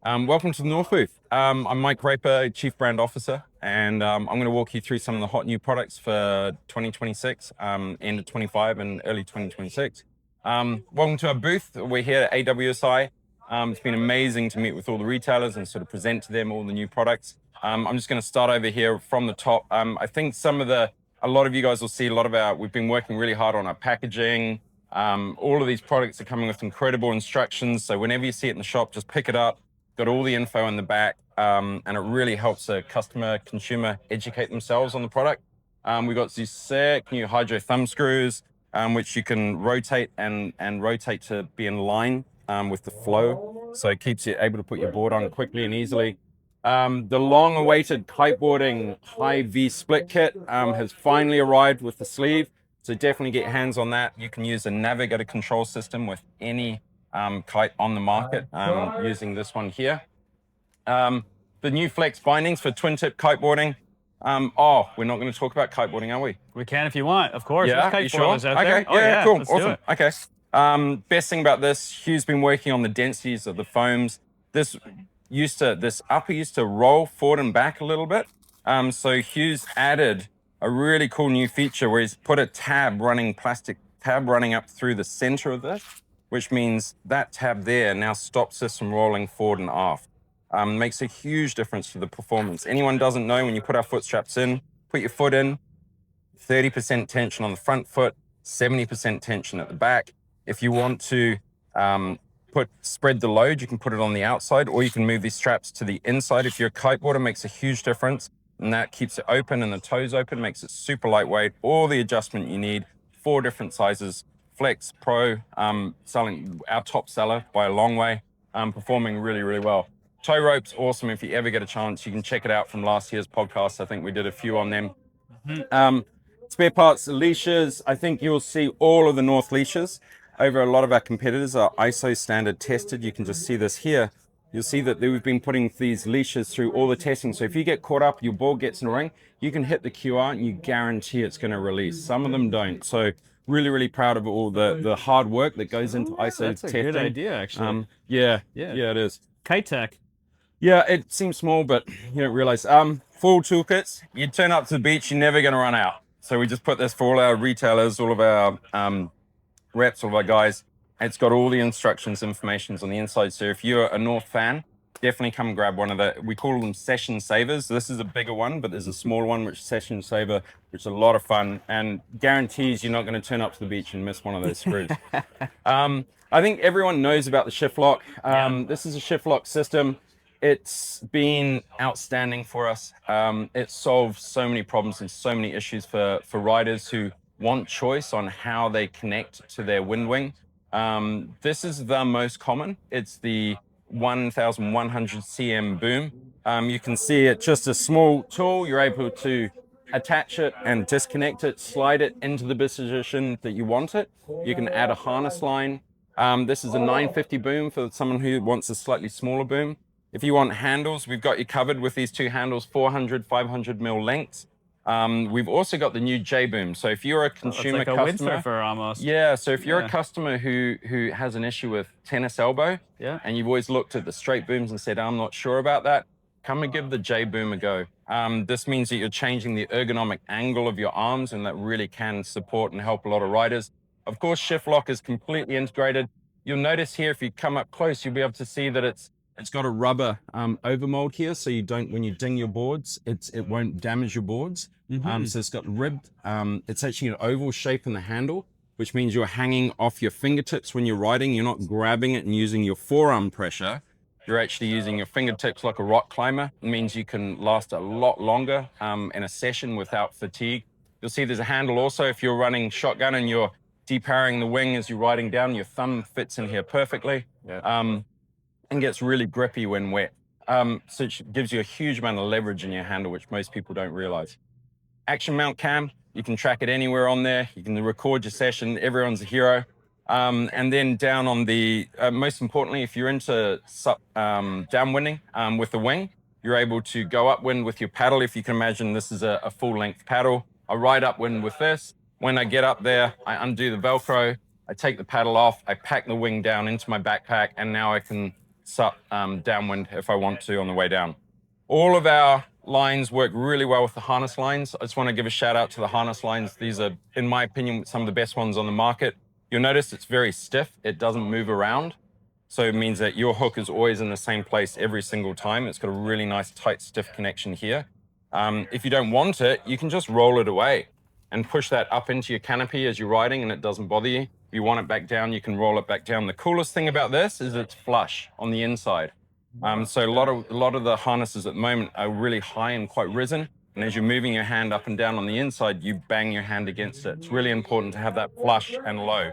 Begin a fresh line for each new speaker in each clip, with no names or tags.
Welcome to the North Booth. I'm Mike Raper, Chief Brand Officer, and I'm going to walk you through some of the hot new products for 2026, end of 25 and early 2026. Welcome to our booth. We're here at AWSI. It's been amazing to meet with all the retailers and sort of present to them all the new products. I'm just going to start over here from the top. I think a lot of you guys will see we've been working really hard on our packaging. All of these products are coming with incredible instructions. So whenever you see it in the shop, just pick it up. Got all the info in the back, and it really helps a consumer educate themselves on the product. We've got these sick new hydro thumb screws, which you can rotate and rotate to be in line with the flow. So it keeps you able to put your board on quickly and easily. The long-awaited kiteboarding high V split kit has finally arrived with the sleeve. So definitely get your hands on that. You can use a navigator control system with any kite on the market using this one here. The new flex bindings for twin tip kiteboarding. We're not going to talk about kiteboarding, are we?
We can if you want, of course.
Yeah,
There's
you
kiteboarders
sure?
out there.
Okay, yeah, cool,
let's do
awesome.
it.
Okay. Best thing about this, Hugh's been working on the densities of the foams. This upper used to roll forward and back a little bit. So Hugh's added a really cool new feature where he's put a plastic tab running up through the center of this, which means that tab there now stops this from rolling forward and aft. Makes a huge difference to the performance. Anyone doesn't know, when you put our foot straps in, put your foot in, 30% tension on the front foot, 70% tension at the back. If you want to spread the load, you can put it on the outside, or you can move these straps to the inside. If you're a kiteboarder, it makes a huge difference, and that keeps it open and the toes open, makes it super lightweight. All the adjustment you need, 4 different sizes. Flex Pro, selling our top seller by a long way, performing really, really well. Tow ropes, awesome. If you ever get a chance, you can check it out from last year's podcast. I think we did a few on them. Spare parts, leashes. I think you'll see all of the North leashes over a lot of our competitors are ISO standard tested. You can just see this here. You'll see that we've been putting these leashes through all the testing. So if you get caught up, your board gets in a ring, you can hit the QR and you guarantee it's going to release. Some of them don't. So really, really proud of all the hard work that goes into ISO testing.
That's a good idea, actually.
Yeah, it is.
Kite tech.
Yeah, it seems small, but you don't realize. Full toolkits. You turn up to the beach, you're never going to run out. So we just put this for all our retailers, all of our reps, all of our guys. It's got all the instructions, informations on the inside. So if you're a North fan, definitely come and grab one of the, we call them session savers. This is a bigger one, but there's a smaller one, which is session saver, which is a lot of fun and guarantees you're not going to turn up to the beach and miss one of those screws. I think everyone knows about the shift lock. This is a shift lock system. It's been outstanding for us. It solves so many problems and so many issues for riders who want choice on how they connect to their wind wing. This is the most common. It's the 1100 cm boom. You can see it's just a small tool. You're able to attach it and disconnect it, slide it into the position that you want it. You can add a harness line. This is a 950 boom for someone who wants a slightly smaller boom. If you want handles, we've got you covered with these 2 handles, 400, 500 mil lengths. We've also got the new J boom. So if you're a consumer
like a
customer,
windsurfer almost.
yeah. So if you're a customer who has an issue with tennis elbow, and you've always looked at the straight booms and said, I'm not sure about that, come and give the J boom a go. This means that you're changing the ergonomic angle of your arms, and that really can support and help a lot of riders. Of course, shift lock is completely integrated. You'll notice here, if you come up close, you'll be able to see that it's got a rubber overmold here, so you don't, when you ding your boards, it won't damage your boards. So it's got ribbed. It's actually an oval shape in the handle, which means you're hanging off your fingertips when you're riding. You're not grabbing it and using your forearm pressure. You're actually using your fingertips like a rock climber. It means you can last a lot longer in a session without fatigue. You'll see there's a handle also if you're running shotgun and you're depowering the wing as you're riding down. Your thumb fits in here perfectly. And gets really grippy when wet. So it gives you a huge amount of leverage in your handle, which most people don't realize. Action mount cam, you can track it anywhere on there. You can record your session, everyone's a hero. And then down on the, most importantly, if you're into downwinding with the wing, you're able to go upwind with your paddle. If you can imagine, this is a full length paddle. I ride upwind with this. When I get up there, I undo the Velcro, I take the paddle off, I pack the wing down into my backpack, and now I can lifts up downwind if I want to on the way down. All of our lines work really well with the harness lines. I just want to give a shout out to the harness lines. These are, in my opinion, some of the best ones on the market. You'll notice it's very stiff. It doesn't move around. So it means that your hook is always in the same place every single time. It's got a really nice, tight, stiff connection here. If you don't want it, you can just roll it away and push that up into your canopy as you're riding and it doesn't bother you. If you want it back down, you can roll it back down. The coolest thing about this is it's flush on the inside. So a lot of the harnesses at the moment are really high and quite risen. And as you're moving your hand up and down on the inside, you bang your hand against it. It's really important to have that flush and low.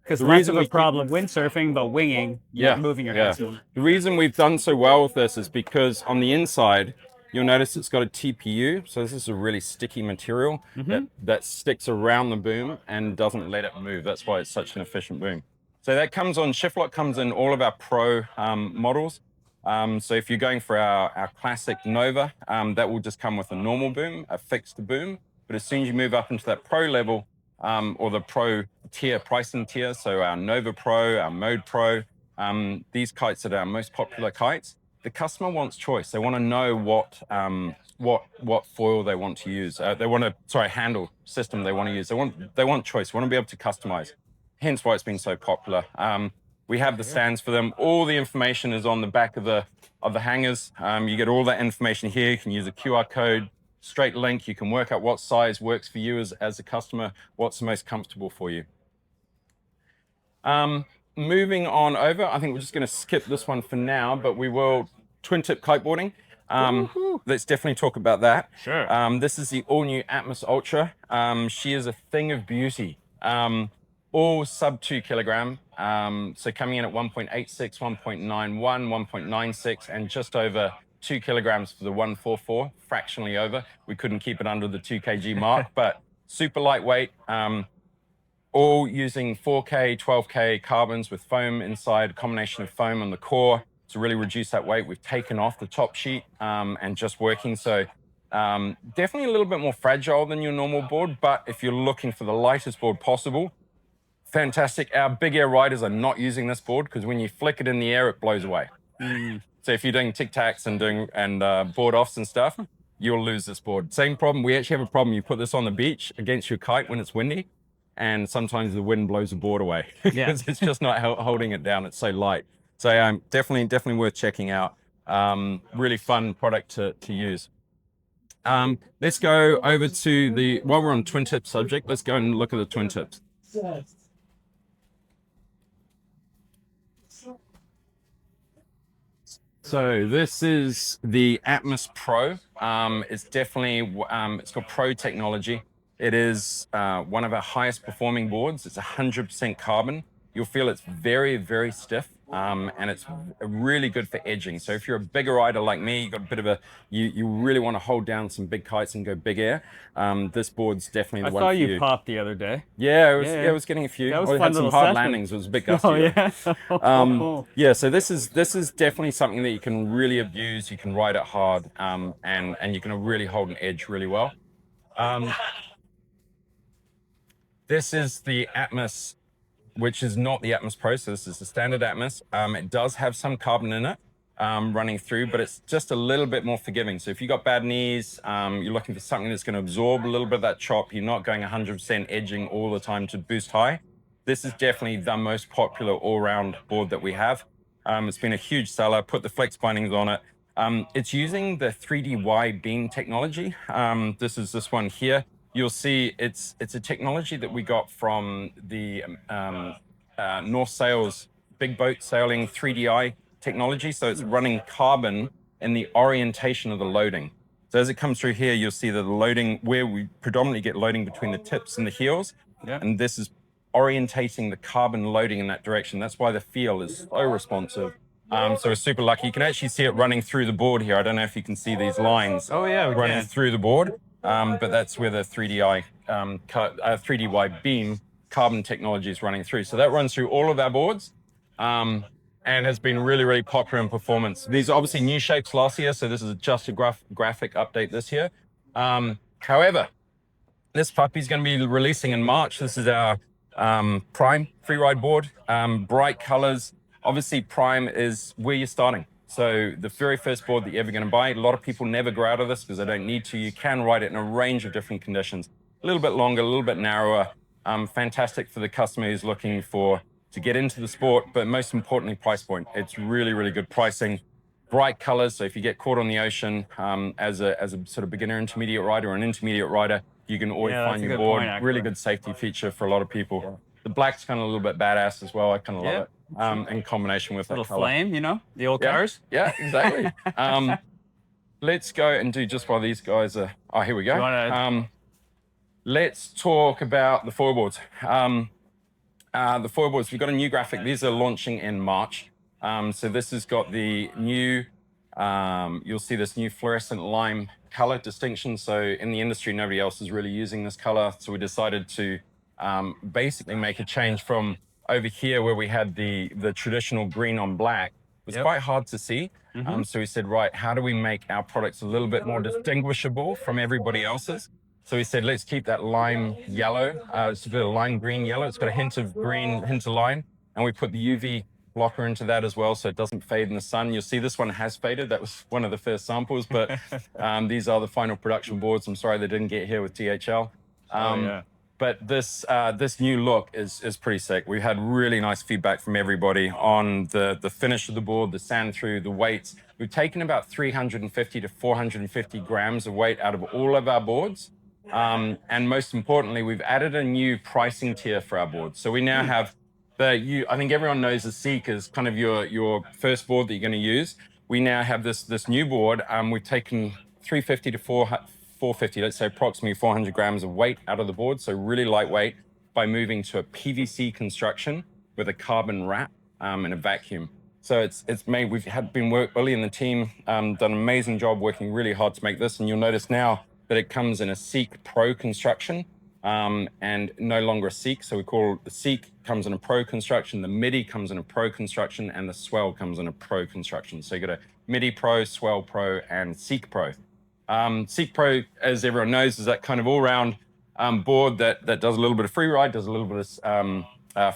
Because less of a problem windsurfing, but winging, you're moving your hands.
The reason we've done so well with this is because on the inside, you'll notice it's got a TPU. So this is a really sticky material that sticks around the boom and doesn't let it move. That's why it's such an efficient boom. So that comes on, shift lock comes in all of our pro models. So if you're going for our classic Nova, that will just come with a normal boom, a fixed boom. But as soon as you move up into that pro level, or the pro tier, pricing tier, so our Nova Pro, our Mode Pro, these kites are our most popular kites. The customer wants choice. They want to know what foil they want to use. Handle system they want to use. They want choice. They want to be able to customize. Hence why it's been so popular. We have the stands for them. All the information is on the back of the hangers. You get all that information here. You can use a QR code, straight link. You can work out what size works for you as a customer, what's the most comfortable for you. Moving on over, I think we're just going to skip this one for now, but we will twin tip kiteboarding. Let's definitely talk about that.
Sure.
This is the all new Atmos Ultra. She is a thing of beauty. All sub 2 kilogram. So coming in at 1.86, 1.91, 1.96, and just over 2 kilograms for the 144, fractionally over. We couldn't keep it under the 2 kg mark, but super lightweight. All using 4K, 12K carbons with foam inside, combination of foam on the core to really reduce that weight. We've taken off the top sheet and just working. So definitely a little bit more fragile than your normal board, but if you're looking for the lightest board possible, fantastic. Our big air riders are not using this board because when you flick it in the air, it blows away. So if you're doing tic-tacs and board offs and stuff, you'll lose this board. Same problem. We actually have a problem. You put this on the beach against your kite when it's windy, and sometimes the wind blows the board away because it's just not holding it down. It's so light. So definitely worth checking out. Really fun product to use. Let's go over to while we're on twin tip subject, let's go and look at the twin tips. So this is the Atmos Pro. It's definitely, it's got pro technology. It is one of our highest performing boards. It's 100% carbon. You'll feel it's very, very stiff, and it's really good for edging. So if you're a bigger rider like me, you've got a bit of you really want to hold down some big kites and go big air, this board's definitely the one for you.
I saw you popped the other day.
Yeah, it was getting a few.
That was
it
fun
had some hard landings. It was a bit gusty.
Oh, yeah.
Yeah, so this is definitely something that you can really abuse. You can ride it hard, and you can really hold an edge really well. This is the Atmos, which is not the Atmos Pro, so this is the standard Atmos. It does have some carbon in it running through, but it's just a little bit more forgiving. So if you've got bad knees, you're looking for something that's going to absorb a little bit of that chop, you're not going 100% edging all the time to boost high. This is definitely the most popular all-round board that we have. It's been a huge seller, put the flex bindings on it. It's using the 3DY beam technology. This is this one here. You'll see it's a technology that we got from the North Sails big boat sailing 3DI technology. So it's running carbon in the orientation of the loading. So as it comes through here, you'll see that the loading, where we predominantly get loading between the tips and the heels, and this is orientating the carbon loading in that direction. That's why the feel is so responsive. So we're super lucky. You can actually see it running through the board here. I don't know if you can see these lines running through the board. But that's where the 3DY beam carbon technology is running through. So that runs through all of our boards and has been really, really popular in performance. These are obviously new shapes last year, so this is just a graphic update this year. However, this puppy is going to be releasing in March. This is our Prime free ride board, bright colors, Obviously, Prime is where you're starting. So the very first board that you're ever going to buy, a lot of people never grow out of this because they don't need to. You can ride it in a range of different conditions. A little bit longer, a little bit narrower. Fantastic for the customer who's looking to get into the sport, but most importantly, price point. It's really, really good pricing. Bright colors, so if you get caught on the ocean as a sort of beginner intermediate rider or an intermediate rider, you can always
Yeah,
find
that's a
your
good
board.
point,
Really
actually.
good safety feature for a lot of people. The black's kind of a little bit badass as well. I kind of love it in combination with that
Little
color.
flame, you know, the old
Yeah,
cars.
yeah, exactly. Let's go and do just while these guys are. Oh, here we go.
You wanna-
Let's talk about the foiboards. The foiboards, we've got a new graphic. These are launching in March. So this has got the new, you'll see this new fluorescent lime color distinction. So in the industry, nobody else is really using this color. So we decided to basically make a change from over here where we had the traditional green on black. It was quite hard to see. So we said, right, how do we make our products a little bit more distinguishable from everybody else's? So we said, let's keep that lime yellow. It's a bit of lime green yellow. It's got a hint of green, hint of lime. And we put the UV blocker into that as well, so it doesn't fade in the sun. You'll see this one has faded. That was one of the first samples, but these are the final production boards. I'm sorry they didn't get here with THL. But this new look is pretty sick. We've had really nice feedback from everybody on the finish of the board, the sand through, the weights. We've taken about 350 to 450 grams of weight out of all of our boards. And most importantly, we've added a new pricing tier for our boards. So we now have I think everyone knows the Seek is kind of your first board that you're going to use. We now have this new board. We've taken 350 to 450, let's say approximately 400 grams of weight out of the board. So really lightweight by moving to a PVC construction with a carbon wrap and a vacuum. So it's made, Ollie and the team done an amazing job working really hard to make this. And you'll notice now that it comes in a Seek Pro construction and no longer a Seek. So we call the Seek comes in a Pro construction, the MIDI comes in a Pro construction, and the Swell comes in a Pro construction. So you got a MIDI Pro, Swell Pro, and Seek Pro. Seek Pro, as everyone knows, is that kind of all-round board that does a little bit of free ride, does a little bit of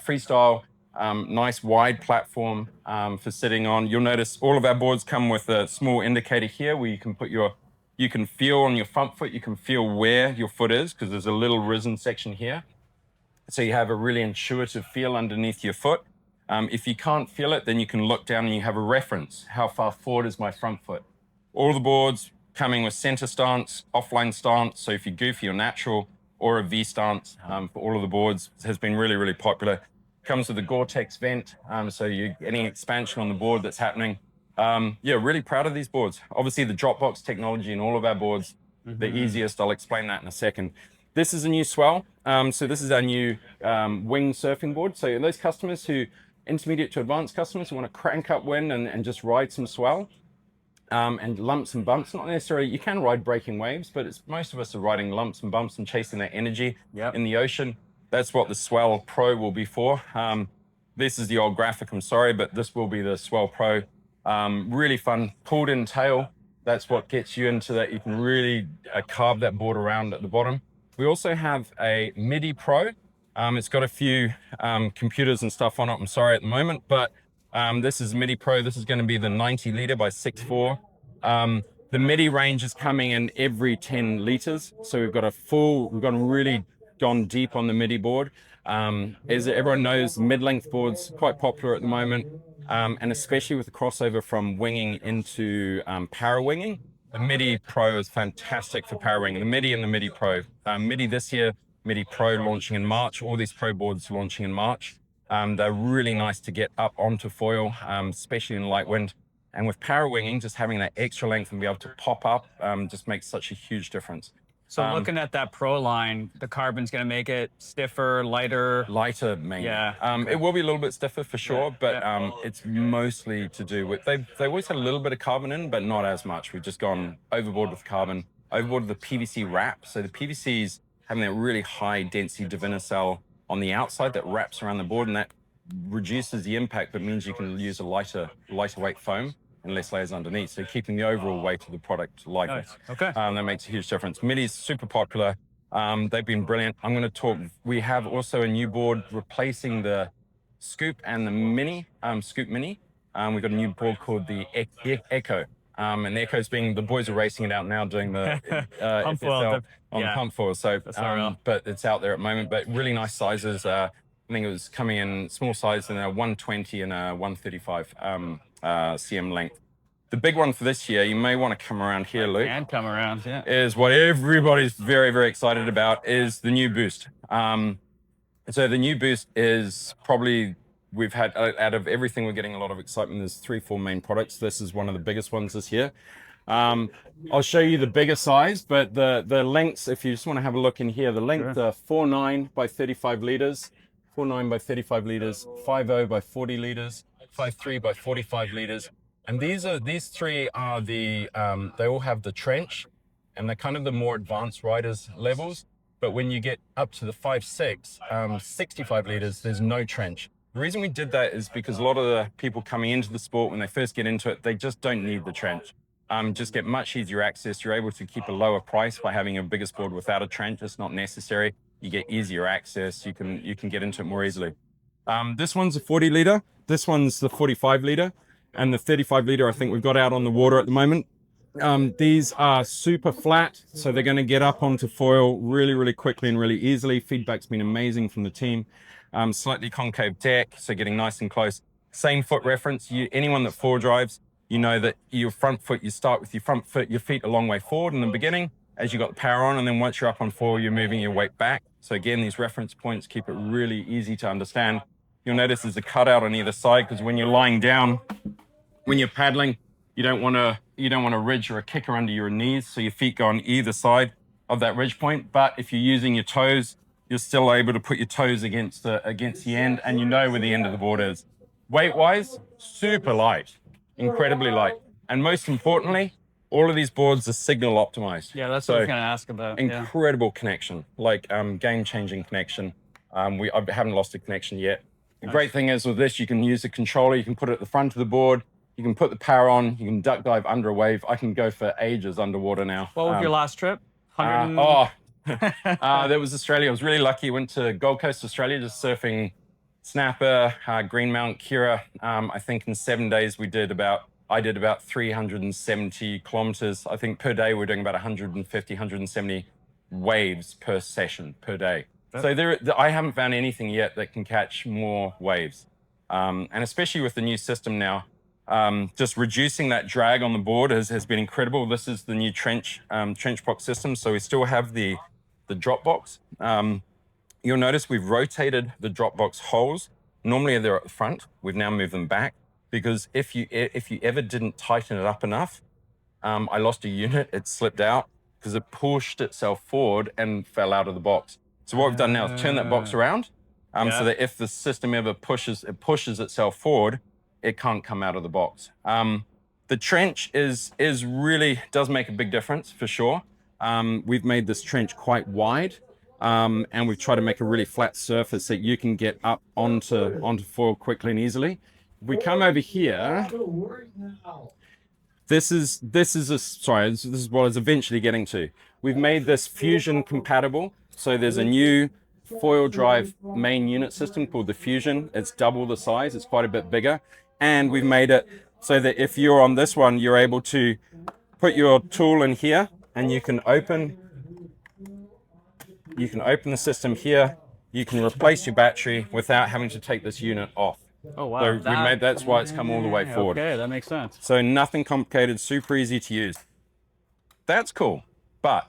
freestyle, nice wide platform for sitting on. You'll notice all of our boards come with a small indicator here where you can put you can feel on your front foot, you can feel where your foot is because there's a little risen section here. So you have a really intuitive feel underneath your foot. If you can't feel it, then you can look down and you have a reference. How far forward is my front foot? All the boards coming with center stance, offline stance. So if you're goofy or natural, or a V stance for all of the boards, has been really, really popular. Comes with a Gore-Tex vent, so you're getting expansion on the board that's happening. Yeah, really proud of these boards. Obviously, the Dropbox technology in all of our boards, the easiest. I'll explain that in a second. This is a new Swell. So this is our new wing surfing board. So those customers intermediate to advanced customers who want to crank up wind and just ride some swell and lumps and bumps. Not necessarily, you can ride breaking waves, but most of us are riding lumps and bumps and chasing that energy in the ocean. That's what the Swell Pro will be for. This is the old graphic, I'm sorry, but this will be the Swell Pro. Really fun, pulled in tail. That's what gets you into that. You can really carve that board around at the bottom. We also have a MIDI Pro. It's got a few computers and stuff on it, I'm sorry at the moment, but this is MIDI Pro. This is going to be the 90 liter by 6'4". The MIDI range is coming in every 10 liters. So we've really gone deep on the MIDI board. As everyone knows, mid-length boards quite popular at the moment, and especially with the crossover from winging into power winging. The MIDI Pro is fantastic for power winging. The MIDI and the MIDI Pro. MIDI this year, MIDI Pro launching in March. All these Pro boards launching in March. They're really nice to get up onto foil, especially in light wind. And with power winging, just having that extra length and be able to pop up just makes such a huge difference.
So looking at that Pro line, the carbon's going to make it stiffer, lighter.
Lighter, mainly.
Yeah.
It will be a little bit stiffer for sure, but it's mostly to do with, they always had a little bit of carbon in, but not as much. We've just gone overboard with carbon, overboard with the PVC wrap. So the PVC's having that really high density divinacell on the outside that wraps around the board, and that reduces the impact, but means you can use a lighter weight foam and less layers underneath. So keeping the overall weight of the product lighter.
Nice. Okay.
That makes a huge difference. MIDI's super popular. They've been brilliant. We have also a new board replacing the Scoop and the Mini, Scoop Mini. We've got a new board called the Echo. And the Echo's the boys are racing it out now, doing the
Pump
FSL
foil,
on the pump foil. So,
SRL.
but it's out there at the moment. But really nice sizes. I think it was coming in small size in a 120 and a 135 cm length. The big one for this year, you may want to come around here, Luke.
And come around, yeah.
Is what everybody's very, very excited about is the new Boost. So the new Boost is probably, we've had, out of everything, we're getting a lot of excitement. There's 3-4 main products. This is one of the biggest ones this year. I'll show you the bigger size, but the lengths, if you just want to have a look in here, the length are 4.9 by 35 liters, 4.9 by 35 liters, 5.0 by 40 liters, 5.3 by 45 liters. And these three are the, they all have the trench, and they're kind of the more advanced riders levels. But when you get up to the 5.6, 65 liters, there's no trench. The reason we did that is because a lot of the people coming into the sport, when they first get into it, they just don't need the trench. Just get much easier access. You're able to keep a lower price by having a bigger board without a trench. It's not necessary. You get easier access. You can get into it more easily. This one's a 40 liter. This one's the 45 liter. And the 35 liter, I think we've got out on the water at the moment. These are super flat, so they're going to get up onto foil really, really quickly and really easily. Feedback's been amazing from the team. Slightly concave deck, so getting nice and close. Same foot reference. Anyone that four drives, you know that your front foot, you start with your front foot, your feet a long way forward in the beginning as you got the power on, and then once you're up on foil, you're moving your weight back. So again, these reference points keep it really easy to understand. You'll notice there's a cutout on either side, because when you're lying down, when you're paddling, you don't want a ridge or a kicker under your knees, so your feet go on either side of that ridge point. But if you're using your toes, you're still able to put your toes against the end, and you know where the end of the board is. Weight-wise, super light, incredibly light. And most importantly, all of these boards are signal optimized.
Yeah, that's what I was going to ask about.
Incredible connection, like game-changing connection. I haven't lost a connection yet. The great thing is with this, you can use a controller, you can put it at the front of the board, you can put the power on, you can duck dive under a wave. I can go for ages underwater now.
What was your last trip?
That was Australia. I was really lucky. Went to Gold Coast, Australia, just surfing snapper, Greenmount, Kira. I think in 7 days I did about 370 kilometers. I think per day we're doing about 150, 170 waves per session per day. So I haven't found anything yet that can catch more waves. And especially with the new system now, just reducing that drag on the board has been incredible. This is the new trench box system. So we still have the drop box. You'll notice we've rotated the drop box holes. Normally they're at the front. We've now moved them back, because if you ever didn't tighten it up enough, I lost a unit. It slipped out because it pushed itself forward and fell out of the box. So what we've done now is turn that box around, so that if the system ever pushes itself forward, it can't come out of the box. The trench really does make a big difference for sure. We've made this trench quite wide, and we've tried to make a really flat surface that you can get up onto foil quickly and easily. If we come over here, this is what I was eventually getting to. We've made this Fusion compatible. So there's a new foil drive main unit system called the Fusion. It's double the size. It's quite a bit bigger. And we've made it so that if you're on this one, you're able to put your tool in here, and you can open the system here. You can replace your battery without having to take this unit off.
Oh, wow.
So that's why it's come all the way forward.
Okay, that makes sense.
So nothing complicated, super easy to use. That's cool. But,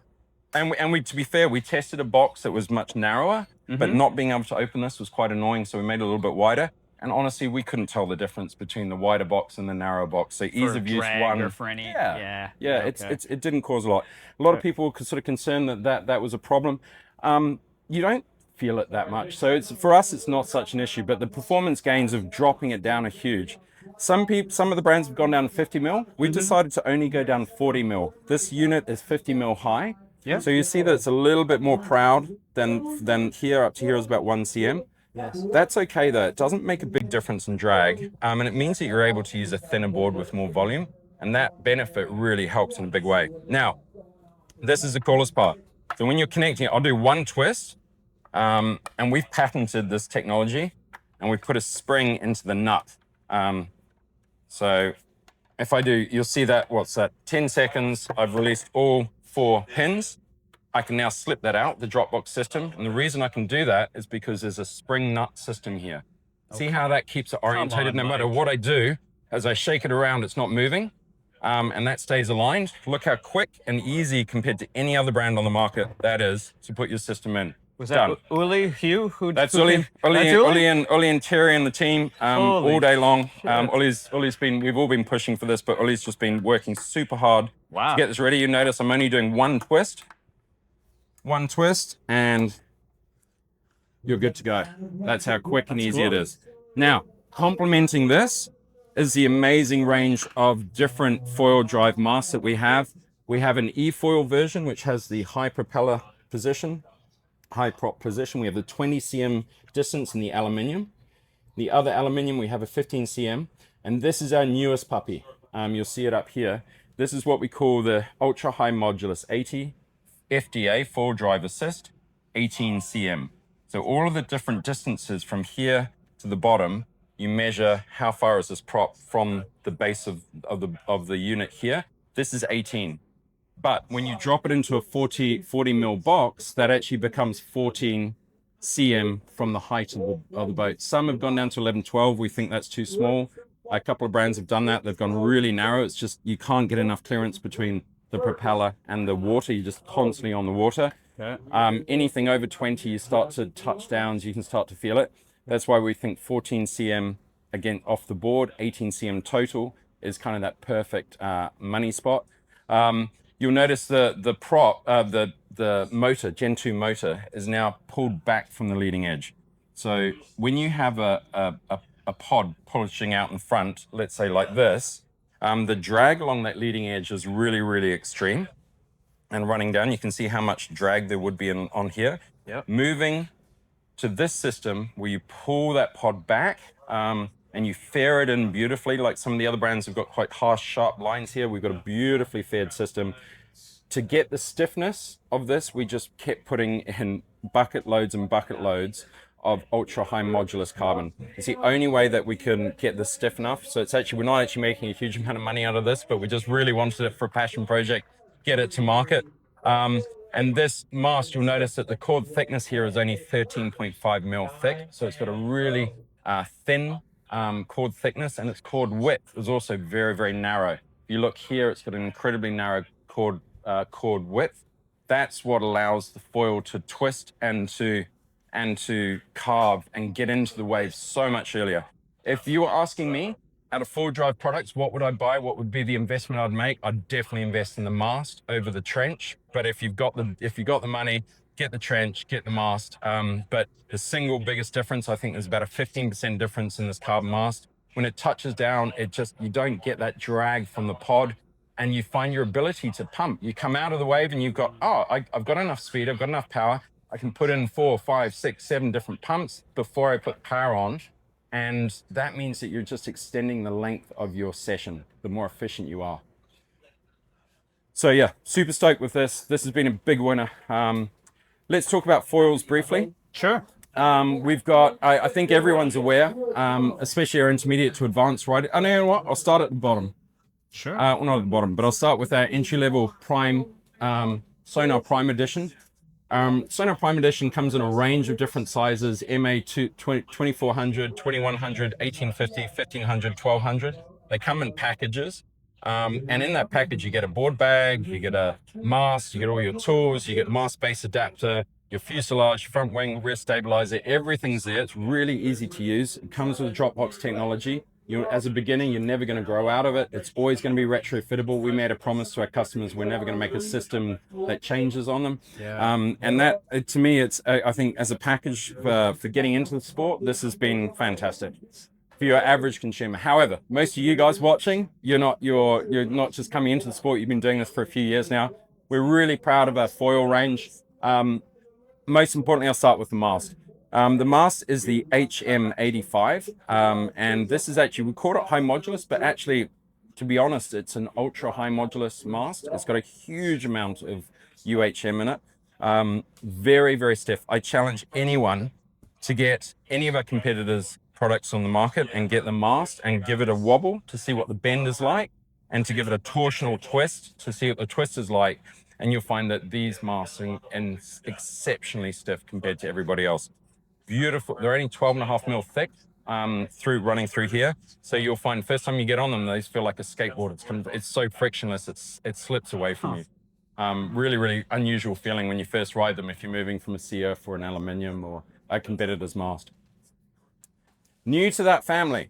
to be fair, we tested a box that was much narrower, but not being able to open this was quite annoying. So we made it a little bit wider. And honestly, we couldn't tell the difference between the wider box and the narrow box. So ease of use one.
Or for any,
yeah. It didn't cause a lot. A lot of people were sort of concerned that was a problem. You don't feel it that much. So for us, it's not such an issue, but the performance gains of dropping it down are huge. Some of the brands have gone down to 50 mil. We've decided to only go down 40 mil. This unit is 50 mil high.
Yeah.
So you see that it's a little bit more proud than here. Up to here is about 1 cm.
Yes.
That's okay though. It doesn't make a big difference in drag. And it means that you're able to use a thinner board with more volume. And that benefit really helps in a big way. Now, this is the coolest part. So when you're connecting, I'll do one twist. And we've patented this technology. and we put a spring into the nut. So if I do, you'll see that, what's that, 10 seconds, I've released all 4 pins. I can now slip that out, the Dropbox system. And the reason I can do that is because there's a spring nut system here. See how that keeps it orientated? No matter what I do, as I shake it around, it's not moving. And that stays aligned. Look how quick and easy compared to any other brand on the market that is to put your system in.
Was that
Done.
Uli, Hugh?
That's Uli. Uli and Terry and the team all day long. We've all been pushing for this, but Uli's just been working super hard to get this ready. You notice I'm only doing one twist, and you're good to go. That's how quick and easy it is. Now, complementing this is the amazing range of different foil drive masks that we have. We have an e-foil version, which has the high propeller position, high prop position. We have the 20 cm distance in the aluminium. The other aluminium, we have a 15 cm. And this is our newest puppy. You'll see it up here. This is what we call the Ultra High Modulus 80 FDA foil drive assist, 18 cm. So all of the different distances from here to the bottom, you measure how far is this prop from the base of the unit here. This is 18. But when you drop it into a 40 mil box, that actually becomes 14 cm from the height of the boat. Some have gone down to 11, 12. We think that's too small. A couple of brands have done that. They've gone really narrow. It's just, you can't get enough clearance between the propeller and the water. You're just constantly on the water. Anything over 20, you start to touch downs, you can start to feel it. That's why we think 14 cm, again, off the board, 18 cm total is kind of that perfect money spot. You'll notice the prop, the motor, Gen 2 motor, is now pulled back from the leading edge. So when you have a pod pushing out in front, let's say like this, the drag along that leading edge is really, really extreme. And running down, you can see how much drag there would be on here. Moving to this system where you pull that pod back and you fare it in beautifully, like some of the other brands have got quite harsh, sharp lines here. We've got a beautifully fared system. To get the stiffness of this, we just kept putting in bucket loads and bucket loads of ultra high modulus carbon. It's the only way that we can get this stiff enough. So it's actually, we're not actually making a huge amount of money out of this, but we just really wanted it for a passion project, get it to market. And this mask, you'll notice that the cord thickness here is only 13.5 mil thick. So it's got a really thin cord thickness, and its cord width is also very, very narrow. If you look here, it's got an incredibly narrow cord width. That's what allows the foil to twist and to carve and get into the waves so much earlier. If you were asking me, out of foil drive products, what would I buy? What would be the investment I'd make? I'd definitely invest in the mast over the trench. But if you've got the money, get the trench, get the mast. But the single biggest difference, I think there's about a 15% difference in this carbon mast. When it touches down, you don't get that drag from the pod, and you find your ability to pump. You come out of the wave and you've got, I've got enough speed, I've got enough power. I can put in 4, 5, 6, 7 different pumps before I put power on. And that means that you're just extending the length of your session, the more efficient you are. So yeah, super stoked with this. This has been a big winner. Let's talk about foils briefly.
Sure.
We've got, I think everyone's aware, especially our intermediate to advanced rider. You know what? I'll start at the bottom.
Sure.
Well, not at the bottom, but I'll start with our entry-level Prime, Sonar Prime Edition. Sonar Prime Edition comes in a range of different sizes, MA 2400, 2100, 1850, 1500, 1200. They come in packages. And in that package, you get a board bag, you get a mast, you get all your tools, you get mast base adapter, your fuselage, front wing, rear stabilizer, everything's there. It's really easy to use. It comes with Dropbox technology. As a beginner, you're never going to grow out of it. It's always going to be retrofittable. We made a promise to our customers, we're never going to make a system that changes on them. And that, to me, it's, I think, as a package for getting into the sport, this has been fantastic for your average consumer. However, most of you guys watching, you're not just coming into the sport. You've been doing this for a few years now. We're really proud of our foil range. Most importantly, I'll start with the mast. The mast is the HM85, and this is actually, we call it high modulus, but actually, to be honest, it's an ultra high modulus mast. It's got a huge amount of UHM in it. Very, very stiff. I challenge anyone to get any of our competitors' products on the market and get them masked and give it a wobble to see what the bend is like, and to give it a torsional twist to see what the twist is like. And you'll find that these masks are exceptionally stiff compared to everybody else. Beautiful. They're only 12.5 mil thick running through here. So you'll find first time you get on them, they feel like a skateboard. It's so frictionless, it slips away from you. Really, really unusual feeling when you first ride them if you're moving from a CF or an aluminium or a competitor's mast. New to that family,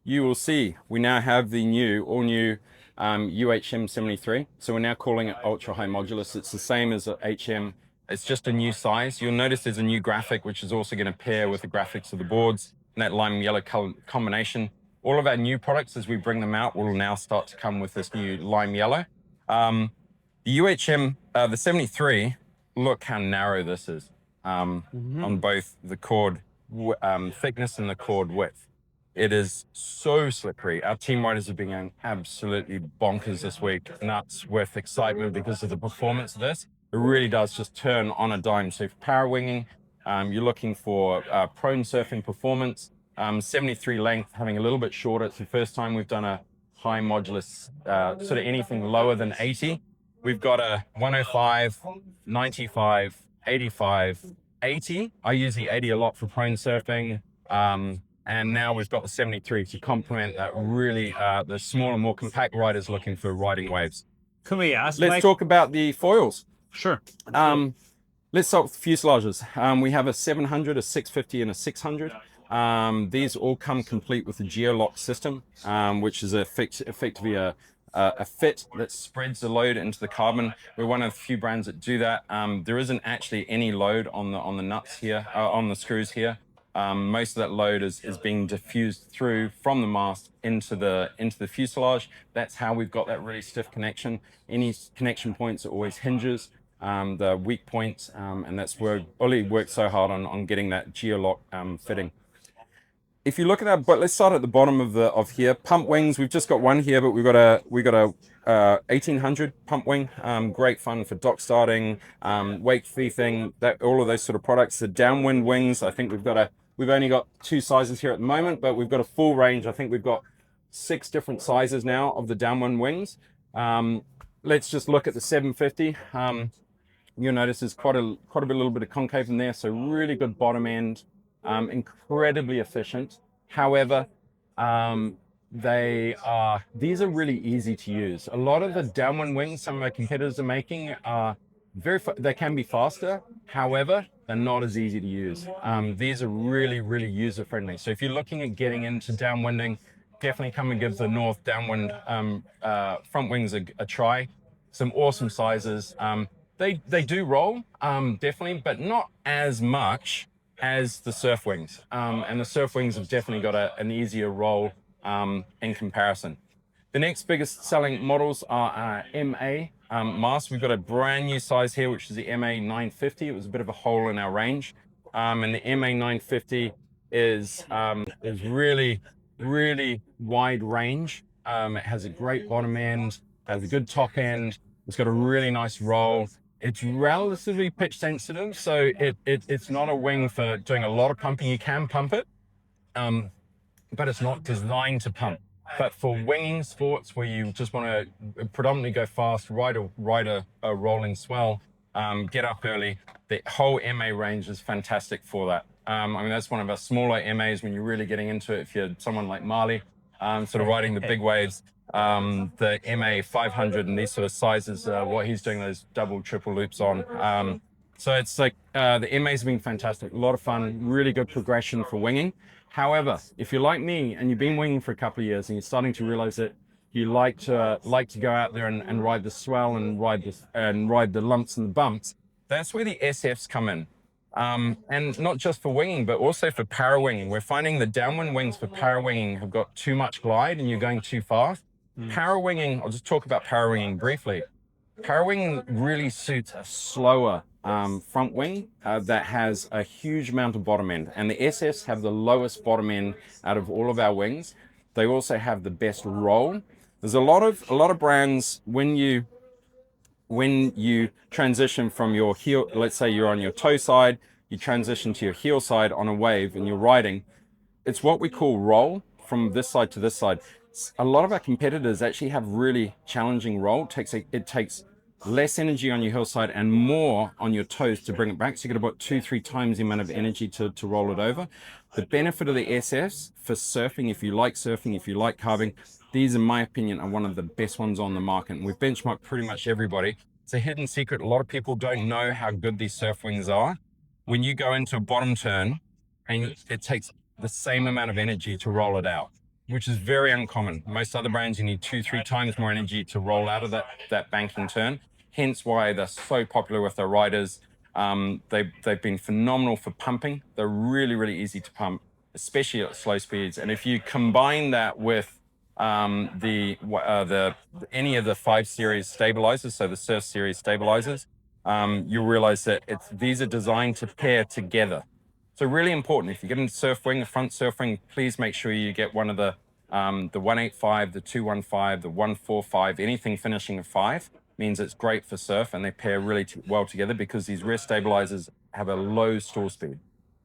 you will see we now have the all new UHM 73. So we're now calling it ultra high modulus. It's the same as a HM. It's just a new size. You'll notice there's a new graphic, which is also going to pair with the graphics of the boards and that lime yellow color combination. All of our new products, as we bring them out, will now start to come with this new lime yellow. The UHM, the 73, look how narrow this is on both the cord thickness and the cord width. It is so slippery. Our team riders have been going absolutely bonkers this week, nuts with excitement because of the performance of this. It really does just turn on a dime. So for power winging, you're looking for prone surfing performance, 73 length, having a little bit shorter. It's the first time we've done a high modulus, sort of anything lower than 80. We've got a 105, 95, 85, 80. I use the 80 a lot for prone surfing. And now we've got the 73 to complement that really, the smaller, more compact riders looking for riding waves.
Can we ask,
Let's
Mike?
talk about the foils.
Sure.
Let's start with fuselages. We have a 700, a 650, and a 600. These all come complete with the geolock system, which is effectively a fit that spreads the load into the carbon. We're one of the few brands that do that. There isn't actually any load on the nuts here, on the screws here. Most of that load is being diffused through from the mast into the fuselage. That's how we've got that really stiff connection. Any connection points are always hinges, the weak points, and that's where Ollie worked so hard on getting that geolock fitting. If you look at that, but let's start at the bottom of here. Pump wings, we've just got one here, but we got a 1800 pump wing. Great fun for dock starting, wake thieving, all of those sort of products. The downwind wings, I think we've only got 2 sizes here at the moment, but we've got a full range. I think we've got 6 different sizes now of the downwind wings. Let's just look at the 750. You'll notice there's quite a little bit of concave in there, so really good bottom end. Incredibly efficient. However, these are really easy to use. A lot of the downwind wings some of our competitors are making are they can be faster. However, they're not as easy to use. These are really, really user friendly. So if you're looking at getting into downwinding, definitely come and give the North downwind front wings a try. Some awesome sizes. They do roll, definitely, but not as much as the surf wings. And the surf wings have definitely got an easier roll in comparison. The next biggest selling models are MA masks. We've got a brand new size here, which is the MA 950. It was a bit of a hole in our range. And the MA 950 is really, really wide range. It has a great bottom end, has a good top end. It's got a really nice roll. It's relatively pitch sensitive, so it's not a wing for doing a lot of pumping. You can pump it, but it's not designed to pump. But for winging sports where you just want to predominantly go fast, ride a rolling swell, get up early, the whole MA range is fantastic for that. I mean, that's one of our smaller MAs when you're really getting into it. If you're someone like Marley, sort of riding the big waves, the MA 500 and these sort of sizes, what he's doing those double, triple loops on. So it's like the MA's have been fantastic, a lot of fun, really good progression for winging. However, if you're like me and you've been winging for a couple of years and you're starting to realize that you like to go out there and ride the swell and ride the lumps and the bumps, that's where the SFs come in. And not just for winging, but also for power winging. We're finding the downwind wings for power winging have got too much glide and you're going too fast. Power winging, I'll just talk about power winging briefly. Power winging really suits a slower front wing that has a huge amount of bottom end. And the SFs have the lowest bottom end out of all of our wings. They also have the best roll. There's a lot of brands when you transition from your heel, let's say you're on your toe side, you transition to your heel side on a wave and you're riding, it's what we call roll from this side to this side. A lot of our competitors actually have really challenging roll. It takes less energy on your hillside and more on your toes to bring it back. So you got about 2-3 times the amount of energy to roll it over. The benefit of the SFs for surfing, if you like surfing, if you like carving, these, in my opinion, are one of the best ones on the market. And we've benchmarked pretty much everybody. It's a hidden secret. A lot of people don't know how good these surf wings are. When you go into a bottom turn, and it takes the same amount of energy to roll it out, which is very uncommon. Most other brands, you need 2-3 times more energy to roll out of that banking turn. Hence why they're so popular with their riders. They've been phenomenal for pumping. They're really, really easy to pump, especially at slow speeds. And if you combine that with any of the 5 series stabilizers, so the Surf series stabilizers, you'll realize that these are designed to pair together. So really important, if you get into surf wing, a front surf wing, please make sure you get one of the 185, the 215, the 145, anything finishing a 5 means it's great for surf, and they pair really well together because these rear stabilizers have a low stall speed.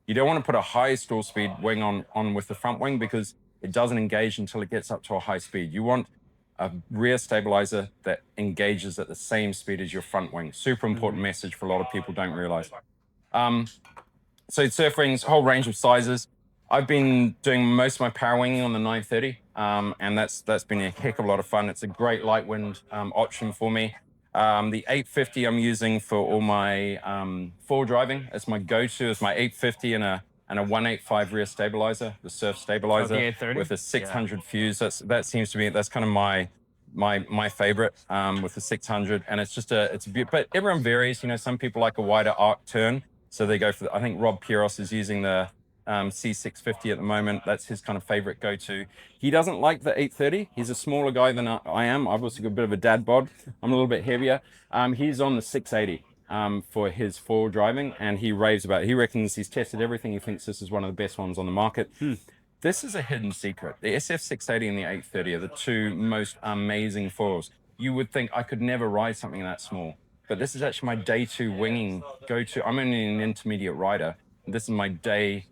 You don't want to put a high stall speed wing on with the front wing because it doesn't engage until it gets up to a high speed. You want a rear stabilizer that engages at the same speed as your front wing. Super important message for a lot of people don't realize. So surf wings, whole range of sizes. I've been doing most of my power winging on the 930, and that's been a heck of a lot of fun. It's a great light wind option for me. The 850 I'm using for all my forward driving. It's my go-to. It's my 850 and a 185 rear stabilizer, the surf stabilizer,
830?
with a 600 fuse. That seems to be, that's kind of my favorite with the 600, and it's a beaut. But everyone varies. You know, some people like a wider arc turn. So they go for, I think Rob Piros is using the C650 at the moment. That's his kind of favorite go-to. He doesn't like the 830. He's a smaller guy than I am. I've also got a bit of a dad bod. I'm a little bit heavier. He's on the 680 for his forward driving, and he raves about it. He reckons he's tested everything. He thinks this is one of the best ones on the market. This is a hidden secret. The SF680 and the 830 are the two most amazing foils. You would think I could never ride something that small. But this is actually my day 2 winging go-to. I'm only an intermediate rider. This is my daily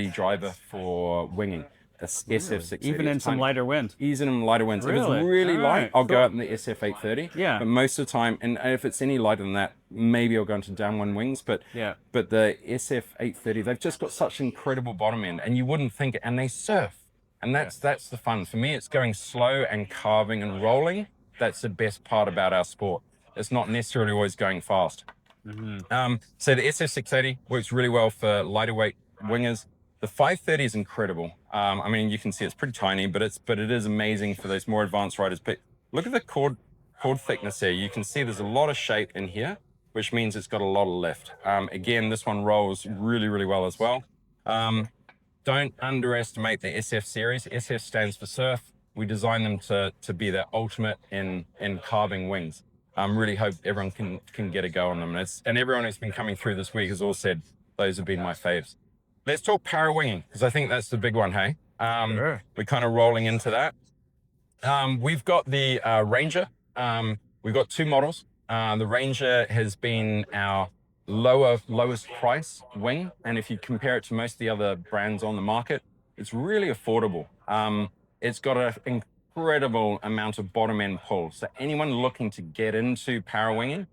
driver for winging. That's SF680.
Even in some lighter wind.
Even in lighter winds. If
Really?
it's really
All
light,
right,
I'll go
cool.
out in the SF830.
Yeah.
But most of the time, and if it's any lighter than that, maybe I'll go into downwind wings. But
Yeah.
but the SF830, they've just got such incredible bottom end, and you wouldn't think it. And they surf, and that's the fun. For me, it's going slow and carving and rolling. That's the best part about our sport. It's not necessarily always going fast. So the SF680 works really well for lighter weight wingers. The 530 is incredible. I mean, you can see it's pretty tiny, but it is amazing for those more advanced riders. But look at the cord thickness here. You can see there's a lot of shape in here, which means it's got a lot of lift. Again, this one rolls really, really well as well. Don't underestimate the SF series. SF stands for surf. We designed them to be the ultimate in carving wings. Really hope everyone can get a go on them. And everyone who's been coming through this week has all said those have been my faves. Let's talk para winging, because I think that's the big one, hey?
Sure.
We're kind of rolling into that. We've got the Ranger. We've got 2 models. The Ranger has been our lowest price wing, and if you compare it to most of the other brands on the market, it's really affordable. It's got an incredible amount of bottom end pull. So anyone looking to get into para winging,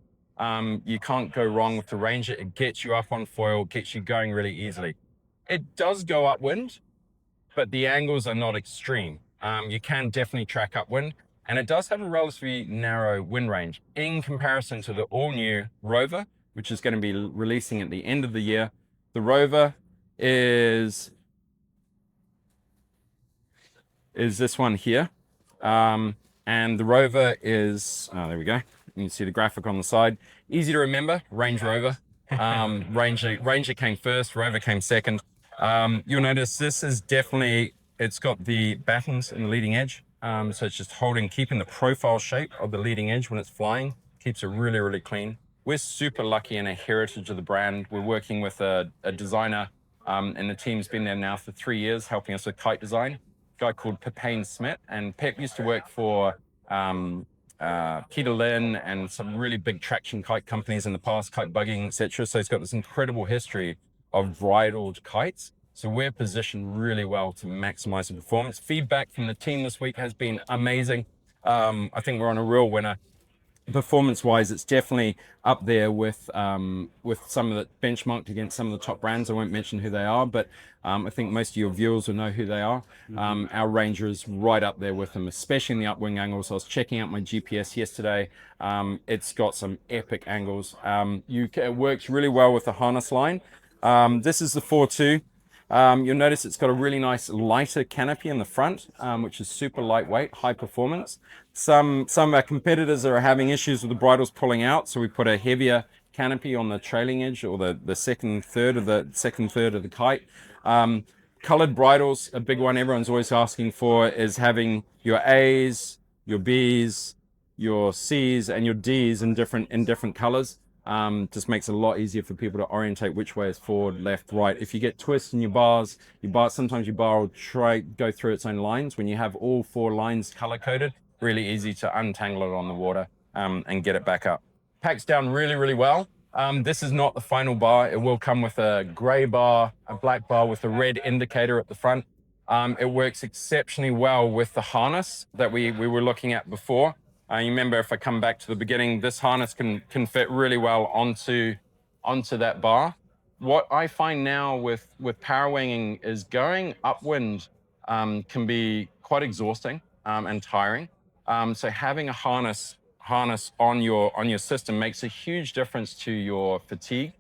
you can't go wrong with the Ranger. It gets you up on foil, gets you going really easily. It does go upwind, but the angles are not extreme. You can definitely track upwind, and it does have a relatively narrow wind range in comparison to the all-new Rover, which is going to be releasing at the end of the year. The Rover is this one here. And the Rover is, there we go. You can see the graphic on the side. Easy to remember, Range Rover. Ranger came first, Rover came second. You'll notice this is definitely, it's got the battens in the leading edge. So it's just keeping the profile shape of the leading edge when it's flying. Keeps it really, really clean. We're super lucky in a heritage of the brand. We're working with a designer, and the team's been there now for 3 years, helping us with kite design. A guy called Pepijn Smit, and Pep used to work for Peter Lynn and some really big traction kite companies in the past, kite bugging, etc. So he's got this incredible history of bridled kites. So we're positioned really well to maximize the performance. Feedback from the team this week has been amazing. I think we're on a real winner. Performance-wise, it's definitely up there with some of the benchmarked against some of the top brands. I won't mention who they are, but I think most of your viewers will know who they are. Our Ranger is right up there with them, especially in the upwing angles. I was checking out my GPS yesterday. It's got some epic angles. It works really well with the harness line. This is the 4.2. You'll notice it's got a really nice lighter canopy in the front, which is super lightweight, high performance. Some of our competitors are having issues with the bridles pulling out, so we put a heavier canopy on the trailing edge, or the second third of the kite. Colored bridles, a big one everyone's always asking for, is having your A's, your B's, your C's, and your D's in different colors. Just makes it a lot easier for people to orientate which way is forward, left, right. If you get twists in your bars, sometimes your bar will go through its own lines. When you have all 4 lines color coded, really easy to untangle it on the water and get it back up. Packs down really, really well. This is not the final bar. It will come with a gray bar, a black bar with a red indicator at the front. It works exceptionally well with the harness that we were looking at before. You remember, if I come back to the beginning, this harness can fit really well onto that bar. What I find now with power winging is going upwind can be quite exhausting and tiring. So having a harness on your system makes a huge difference to your fatigue.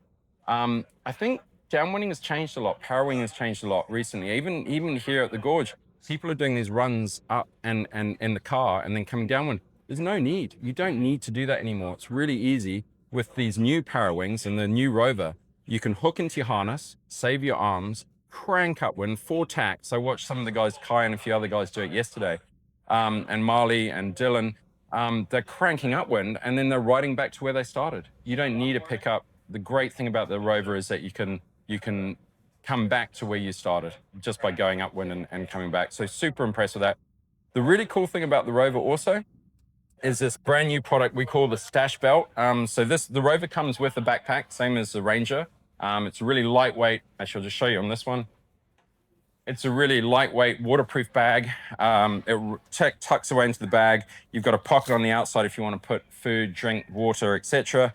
I think downwinding has changed a lot. Power winging has changed a lot recently. Even here at the gorge, people are doing these runs up and in the car and then coming downwind. There's no need. You don't need to do that anymore. It's really easy with these new power wings and the new Rover. You can hook into your harness, save your arms, crank upwind, 4 tacks. I watched some of the guys, Kai and a few other guys, do it yesterday, and Marley and Dylan. They're cranking upwind and then they're riding back to where they started. You don't need to pick up. The great thing about the Rover is that you can come back to where you started just by going upwind and coming back. So super impressed with that. The really cool thing about the Rover also is this brand new product we call the Stash Belt. The Rover comes with a backpack, same as the Ranger. It's really lightweight. Actually, I'll just show you on this one. It's a really lightweight, waterproof bag. It tucks away into the bag. You've got a pocket on the outside if you want to put food, drink, water, etc.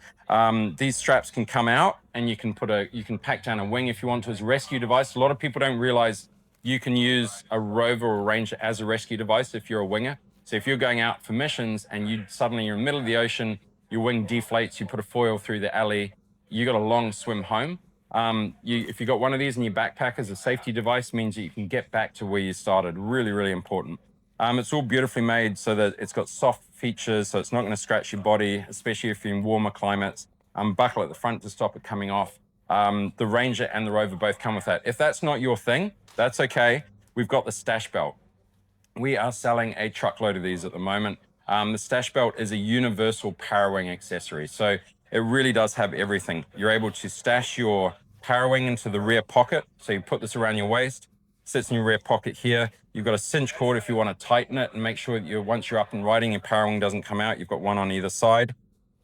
These straps can come out, and you can pack down a wing if you want to as a rescue device. A lot of people don't realize you can use a Rover or Ranger as a rescue device if you're a winger. So if you're going out for missions and you're in the middle of the ocean, your wing deflates, you put a foil through the alley, you got a long swim home. If you got one of these in your backpack as a safety device, means that you can get back to where you started. Really, really important. It's all beautifully made so that it's got soft features, so it's not going to scratch your body, especially if you're in warmer climates. Buckle at the front to stop it coming off. The Ranger and the Rover both come with that. If that's not your thing, that's okay. We've got the Stash Belt. We are selling a truckload of these at the moment. The Stash Belt is a universal power wing accessory. So it really does have everything. You're able to stash your power wing into the rear pocket. So you put this around your waist, sits in your rear pocket here. You've got a cinch cord if you want to tighten it and make sure that once you're up and riding, your power wing doesn't come out. You've got one on either side.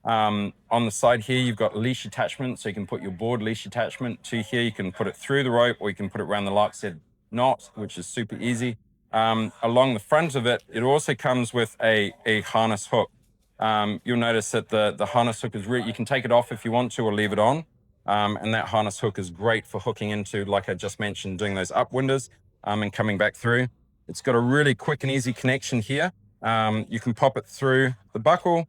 On the side here, you've got leash attachment. So you can put your board leash attachment to here. You can put it through the rope, or you can put it around the lark's head knot, which is super easy. Along the front of it, it also comes with a harness hook. You'll notice that the harness hook is you can take it off if you want to or leave it on. And that harness hook is great for hooking into, like I just mentioned, doing those upwinders and coming back through. It's got a really quick and easy connection here. You can pop it through the buckle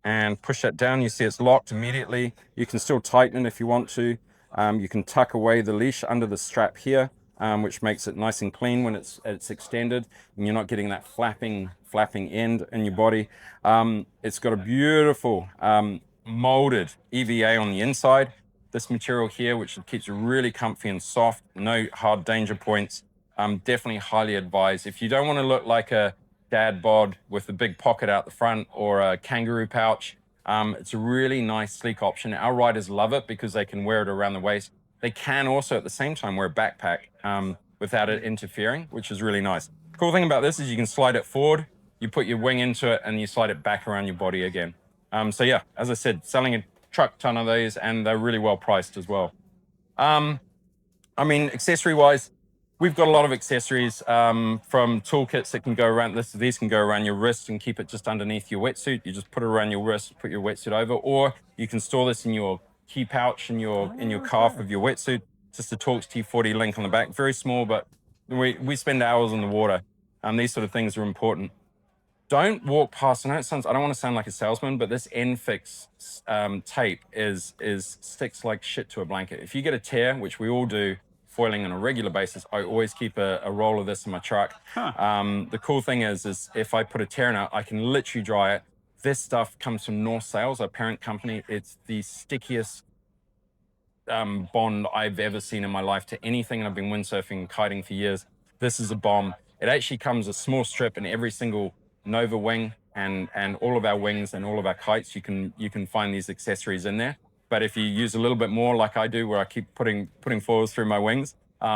and push that down. You see it's locked immediately. You can still tighten it if you want to. You can tuck away the leash under the strap here, which makes it nice and clean when it's extended, and you're not getting that flapping end in your body. It's got a beautiful molded EVA on the inside. This material here, which keeps it really comfy and soft, no hard danger points. Definitely highly advised. If you don't want to look like a dad bod with a big pocket out the front or a kangaroo pouch, it's a really nice, sleek option. Our riders love it because they can wear it around the waist. They can also, at the same time, wear a backpack without it interfering, which is really nice. Cool thing about this is you can slide it forward, you put your wing into it, and you slide it back around your body again. So yeah, as I said, selling a truck ton of these, and they're really well priced as well. I mean, accessory-wise, we've got a lot of accessories from toolkits that can go around this. These can go around your wrist and keep it just underneath your wetsuit. You just put it around your wrist, put your wetsuit over, or you can store this in your key pouch in your calf of your wetsuit. Just a Torx T40 link on the back. Very small, but we spend hours in the water. These sort of things are important. Don't walk past. I don't want to sound like a salesman, but this N-Fix tape sticks like shit to a blanket. If you get a tear, which we all do, foiling on a regular basis, I always keep a roll of this in my truck. The cool thing is if I put a tear in it, I can literally dry it. This stuff comes from North Sails, our parent company. It's the stickiest bond I've ever seen in my life to anything. I've been windsurfing and kiting for years. This is a bomb. It actually comes a small strip in every single Nova wing and all of our wings and all of our kites. You can find these accessories in there. But if you use a little bit more, like I do, where I keep putting foils through my wings,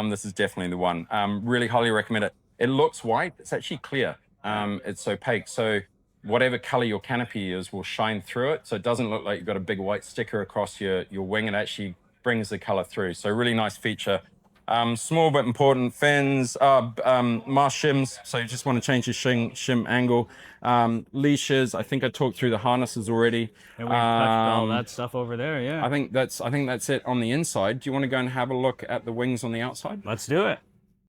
this is definitely the one. Really highly recommend it. It looks white. It's actually clear. It's opaque. So whatever color your canopy is will shine through it. So it doesn't look like you've got a big white sticker across your wing. It actually brings the color through. So really nice feature. Small but important fins, mast shims. So you just want to change your shim angle. Leashes. I think I talked through the harnesses already.
And we touched all that stuff over there, yeah.
I think that's it on the inside. Do you want to go and have a look at the wings on the outside?
Let's do it.